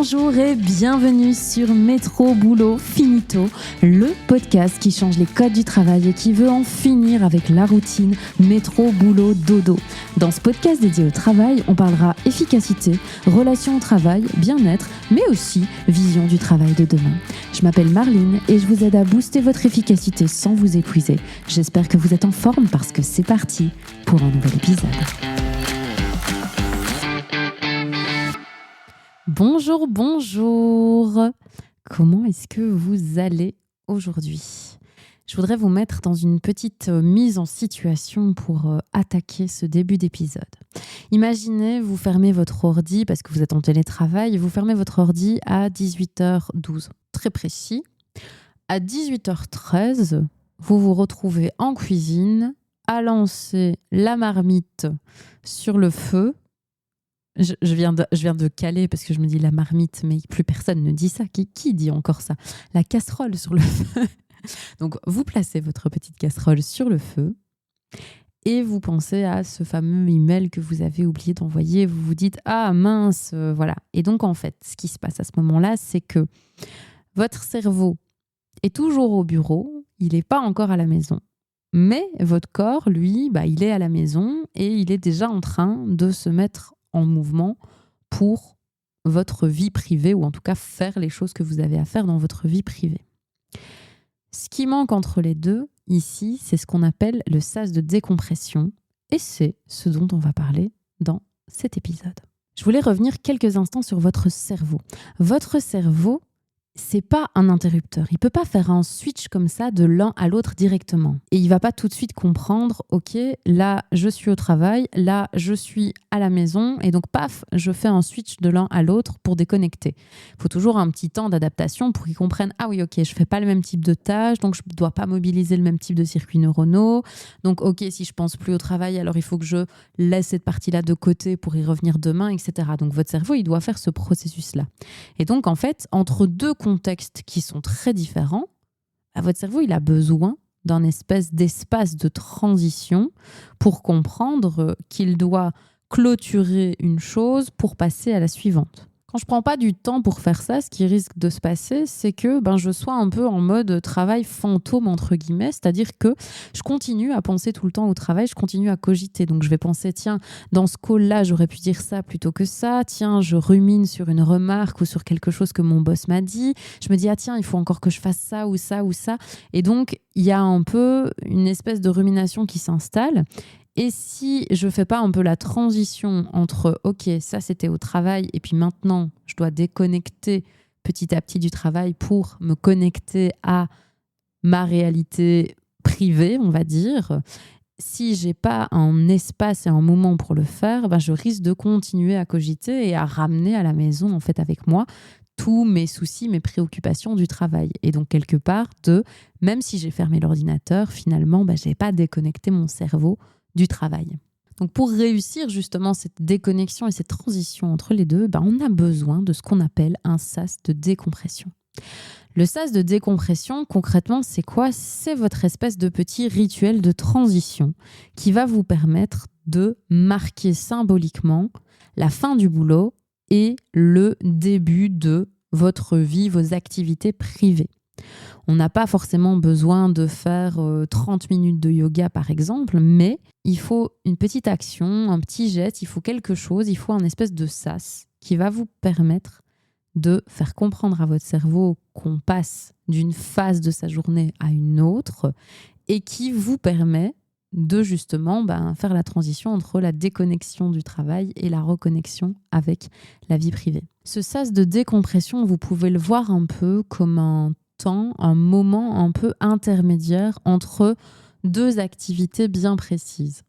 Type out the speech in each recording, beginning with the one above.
Bonjour et bienvenue sur Métro Boulot Finito, le podcast qui change les codes du travail et qui veut en finir avec la routine métro boulot dodo. Dans ce podcast dédié au travail, on parlera efficacité, relations au travail, bien-être, mais aussi vision du travail de demain. Je m'appelle Marline et je vous aide à booster votre efficacité sans vous épuiser. J'espère que vous êtes en forme parce que c'est parti pour un nouvel épisode. Bonjour, bonjour. Comment est-ce que vous allez aujourd'hui ? Je voudrais vous mettre dans une petite mise en situation pour attaquer ce début d'épisode. Imaginez, vous fermez votre ordi parce que vous êtes en télétravail, vous fermez votre ordi à 18h12, très précis. À 18h13, vous vous retrouvez en cuisine à lancer la marmite sur le feu. Je viens de caler parce que je me dis la marmite, mais plus personne ne dit ça. Qui dit encore ça ? La casserole sur le feu. Donc, vous placez votre petite casserole sur le feu et vous pensez à ce fameux email que vous avez oublié d'envoyer. Vous vous dites « Ah mince, voilà ». Et donc, en fait, ce qui se passe à ce moment-là, c'est que votre cerveau est toujours au bureau, il n'est pas encore à la maison. Mais votre corps, lui, il est à la maison et il est déjà en train de se mettre en mouvement pour votre vie privée ou en tout cas faire les choses que vous avez à faire dans votre vie privée. Ce qui manque entre les deux, ici, c'est ce qu'on appelle le sas de décompression et c'est ce dont on va parler dans cet épisode. Je voulais revenir quelques instants sur votre cerveau. Votre cerveau, c'est pas un interrupteur. Il peut pas faire un switch comme ça de l'un à l'autre directement. Et il va pas tout de suite comprendre, ok, là je suis au travail, là je suis à la maison et donc paf, je fais un switch de l'un à l'autre pour déconnecter. Il faut toujours un petit temps d'adaptation pour qu'il comprenne, ah oui, ok, je fais pas le même type de tâches, donc je dois pas mobiliser le même type de circuits neuronaux. Donc ok, si je pense plus au travail, alors il faut que je laisse cette partie-là de côté pour y revenir demain, etc. Donc votre cerveau, il doit faire ce processus-là. Et donc en fait, entre deux contextes qui sont très différents, votre cerveau, il a besoin d'un espèce d'espace de transition pour comprendre qu'il doit clôturer une chose pour passer à la suivante. Quand je ne prends pas du temps pour faire ça, ce qui risque de se passer, c'est que je sois un peu en mode travail fantôme, entre guillemets, c'est-à-dire que je continue à penser tout le temps au travail, je continue à cogiter. Donc je vais penser, tiens, dans ce call-là, j'aurais pu dire ça plutôt que ça, tiens, je rumine sur une remarque ou sur quelque chose que mon boss m'a dit, je me dis, ah tiens, il faut encore que je fasse ça ou ça ou ça. Et donc, il y a un peu une espèce de rumination qui s'installe. Et si je ne fais pas un peu la transition entre « ok, ça c'était au travail et puis maintenant je dois déconnecter petit à petit du travail pour me connecter à ma réalité privée, on va dire », si je n'ai pas un espace et un moment pour le faire, je risque de continuer à cogiter et à ramener à la maison en fait avec moi tous mes soucis, mes préoccupations du travail. Et donc quelque part, même si j'ai fermé l'ordinateur, finalement, je n'ai pas déconnecté mon cerveau du travail. Donc pour réussir justement cette déconnexion et cette transition entre les deux, on a besoin de ce qu'on appelle un sas de décompression. Le sas de décompression, concrètement, c'est quoi ? C'est votre espèce de petit rituel de transition qui va vous permettre de marquer symboliquement la fin du boulot et le début de votre vie, vos activités privées. On n'a pas forcément besoin de faire 30 minutes de yoga, par exemple, mais il faut une petite action, un petit geste, il faut quelque chose, il faut un espèce de sas qui va vous permettre de faire comprendre à votre cerveau qu'on passe d'une phase de sa journée à une autre et qui vous permet de justement faire la transition entre la déconnexion du travail et la reconnexion avec la vie privée. Ce sas de décompression, vous pouvez le voir un peu comme un moment un peu intermédiaire entre deux activités bien précises.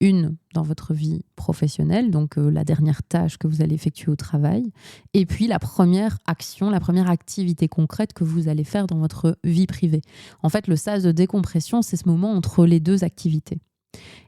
Une dans votre vie professionnelle, donc la dernière tâche que vous allez effectuer au travail, et puis la première action, la première activité concrète que vous allez faire dans votre vie privée. En fait, le sas de décompression, c'est ce moment entre les deux activités.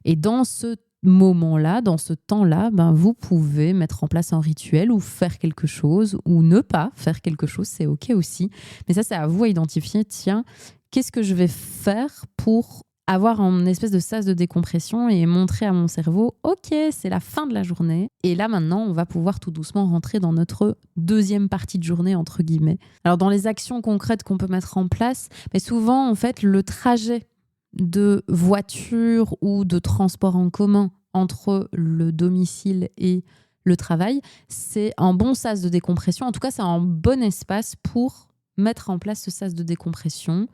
Et dans ce moment-là, dans ce temps-là, vous pouvez mettre en place un rituel ou faire quelque chose ou ne pas faire quelque chose, c'est OK aussi. Mais ça, c'est à vous à identifier, tiens, qu'est-ce que je vais faire pour avoir un espèce de sas de décompression et montrer à mon cerveau « Ok, c'est la fin de la journée. Et là, maintenant, on va pouvoir tout doucement rentrer dans notre deuxième partie de journée, entre guillemets. » Alors, dans les actions concrètes qu'on peut mettre en place, mais souvent, en fait, le trajet de voiture ou de transport en commun entre le domicile et le travail, c'est un bon sas de décompression. En tout cas, c'est un bon espace pour mettre en place ce sas de décompression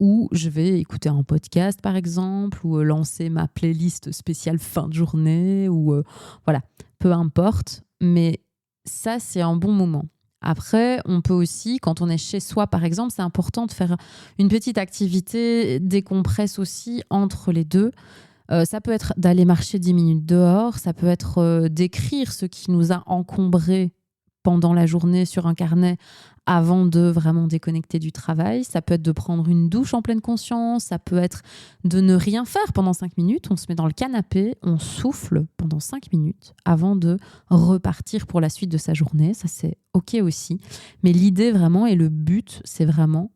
où je vais écouter un podcast, par exemple, ou lancer ma playlist spéciale fin de journée, ou voilà, peu importe. Mais ça, c'est un bon moment. Après, on peut aussi, quand on est chez soi, par exemple, c'est important de faire une petite activité décompresse aussi entre les deux. Ça peut être d'aller marcher 10 minutes dehors, ça peut être d'écrire ce qui nous a encombré pendant la journée sur un carnet avant de vraiment déconnecter du travail. Ça peut être de prendre une douche en pleine conscience, ça peut être de ne rien faire pendant 5 minutes. On se met dans le canapé, on souffle pendant 5 minutes avant de repartir pour la suite de sa journée. Ça, c'est OK aussi. Mais l'idée vraiment et le but, c'est vraiment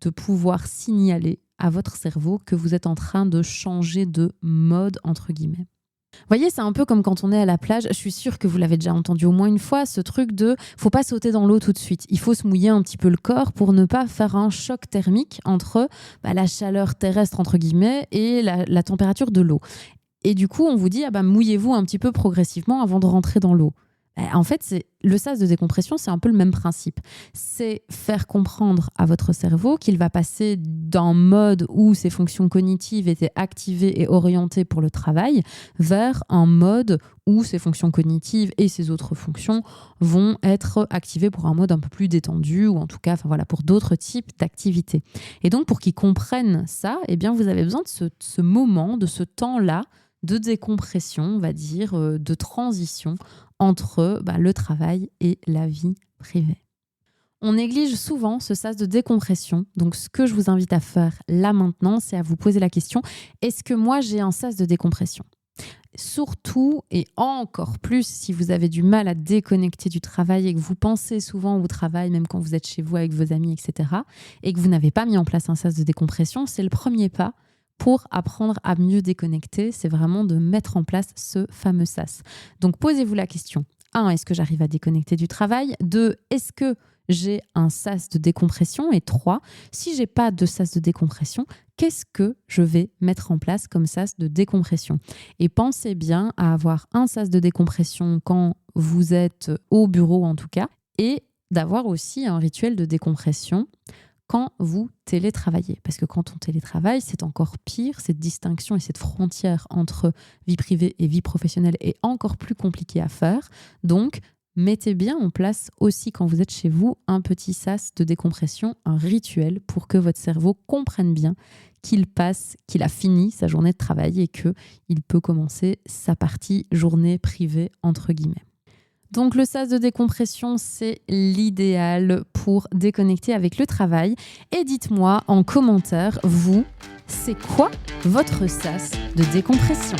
de pouvoir signaler à votre cerveau que vous êtes en train de changer de mode, entre guillemets. Vous voyez, c'est un peu comme quand on est à la plage. Je suis sûre que vous l'avez déjà entendu au moins une fois, ce truc de faut pas sauter dans l'eau tout de suite. Il faut se mouiller un petit peu le corps pour ne pas faire un choc thermique entre la chaleur terrestre, entre guillemets, et la température de l'eau. Et du coup, on vous dit, mouillez-vous un petit peu progressivement avant de rentrer dans l'eau. En fait, le sas de décompression, c'est un peu le même principe. C'est faire comprendre à votre cerveau qu'il va passer d'un mode où ses fonctions cognitives étaient activées et orientées pour le travail vers un mode où ses fonctions cognitives et ses autres fonctions vont être activées pour un mode un peu plus détendu ou en tout cas pour d'autres types d'activités. Et donc, pour qu'ils comprennent ça, vous avez besoin de ce moment, de ce temps-là de décompression, on va dire, de transition entre le travail et la vie privée. On néglige souvent ce sas de décompression. Donc, ce que je vous invite à faire là maintenant, c'est à vous poser la question, est-ce que moi j'ai un sas de décompression ? Surtout et encore plus si vous avez du mal à déconnecter du travail et que vous pensez souvent au travail, même quand vous êtes chez vous avec vos amis, etc., et que vous n'avez pas mis en place un sas de décompression, c'est le premier pas pour apprendre à mieux déconnecter, c'est vraiment de mettre en place ce fameux sas. Donc, posez-vous la question. 1, est-ce que j'arrive à déconnecter du travail ? 2, est-ce que j'ai un sas de décompression ? Et 3, si je n'ai pas de sas de décompression, qu'est-ce que je vais mettre en place comme sas de décompression ? Et pensez bien à avoir un sas de décompression quand vous êtes au bureau en tout cas, et d'avoir aussi un rituel de décompression quand vous télétravaillez. Parce que quand on télétravaille, c'est encore pire. Cette distinction et cette frontière entre vie privée et vie professionnelle est encore plus compliquée à faire. Donc, mettez bien en place aussi quand vous êtes chez vous un petit sas de décompression, un rituel pour que votre cerveau comprenne bien qu'il a fini sa journée de travail et qu'il peut commencer sa partie journée privée, entre guillemets. Donc le sas de décompression, c'est l'idéal pour déconnecter avec le travail. Et dites-moi en commentaire, vous, c'est quoi votre sas de décompression ?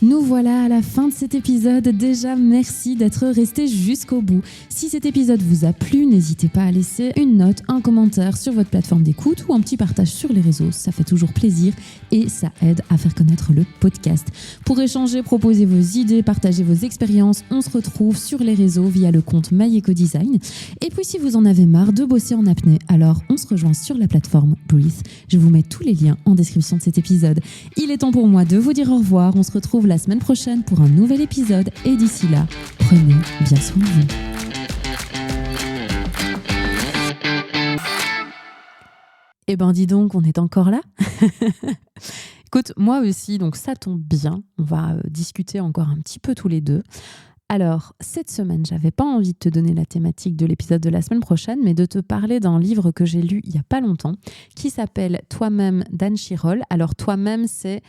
Nous voilà à la fin de cet épisode. Déjà, merci d'être resté jusqu'au bout. Si cet épisode vous a plu, n'hésitez pas à laisser une note, un commentaire sur votre plateforme d'écoute ou un petit partage sur les réseaux. Ça fait toujours plaisir et ça aide à faire connaître le podcast. Pour échanger, proposer vos idées, partager vos expériences, on se retrouve sur les réseaux via le compte MyEcoDesign. Et puis, si vous en avez marre de bosser en apnée, alors on se rejoint sur la plateforme Breathe. Je vous mets tous les liens en description de cet épisode. Il est temps pour moi de vous dire au revoir. On se retrouve la semaine prochaine pour un nouvel épisode et d'ici là, prenez bien soin de vous. Eh ben dis donc, on est encore là. Écoute, moi aussi, donc ça tombe bien. On va discuter encore un petit peu tous les deux. Alors, cette semaine, j'avais pas envie de te donner la thématique de l'épisode de la semaine prochaine, mais de te parler d'un livre que j'ai lu il y a pas longtemps, qui s'appelle Toi-même d'Anne Chirol. Alors, toi-même, c'est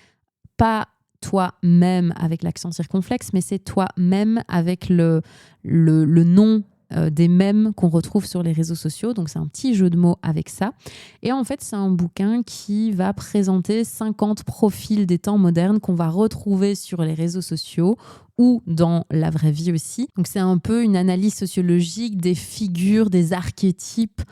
pas toi-même avec l'accent circonflexe, mais c'est toi-même avec le nom des mèmes qu'on retrouve sur les réseaux sociaux. Donc, c'est un petit jeu de mots avec ça. Et en fait, c'est un bouquin qui va présenter 50 profils des temps modernes qu'on va retrouver sur les réseaux sociaux ou dans la vraie vie aussi. Donc, c'est un peu une analyse sociologique des figures, des archétypes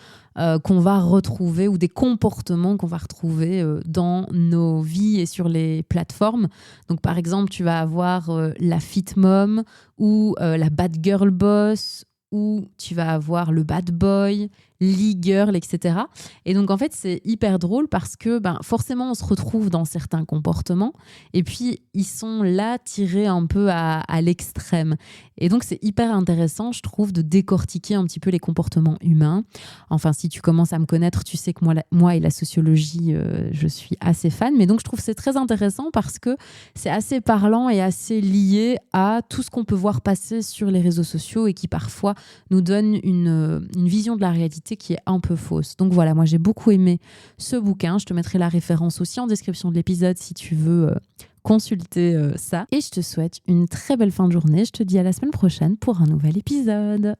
qu'on va retrouver ou des comportements qu'on va retrouver dans nos vies et sur les plateformes. Donc, par exemple, tu vas avoir la fit mom ou la bad girl boss, ou tu vas avoir le bad boy, l'e-girl, etc. Et donc, en fait, c'est hyper drôle parce que forcément, on se retrouve dans certains comportements et puis ils sont là tirés un peu à l'extrême. Et donc, c'est hyper intéressant, je trouve, de décortiquer un petit peu les comportements humains. Enfin, si tu commences à me connaître, tu sais que moi et la sociologie, je suis assez fan. Mais donc, je trouve que c'est très intéressant parce que c'est assez parlant et assez lié à tout ce qu'on peut voir passer sur les réseaux sociaux et qui parfois nous donne une vision de la réalité qui est un peu fausse. Donc voilà, moi j'ai beaucoup aimé ce bouquin. Je te mettrai la référence aussi en description de l'épisode si tu veux consulter ça. Et je te souhaite une très belle fin de journée. Je te dis à la semaine prochaine pour un nouvel épisode.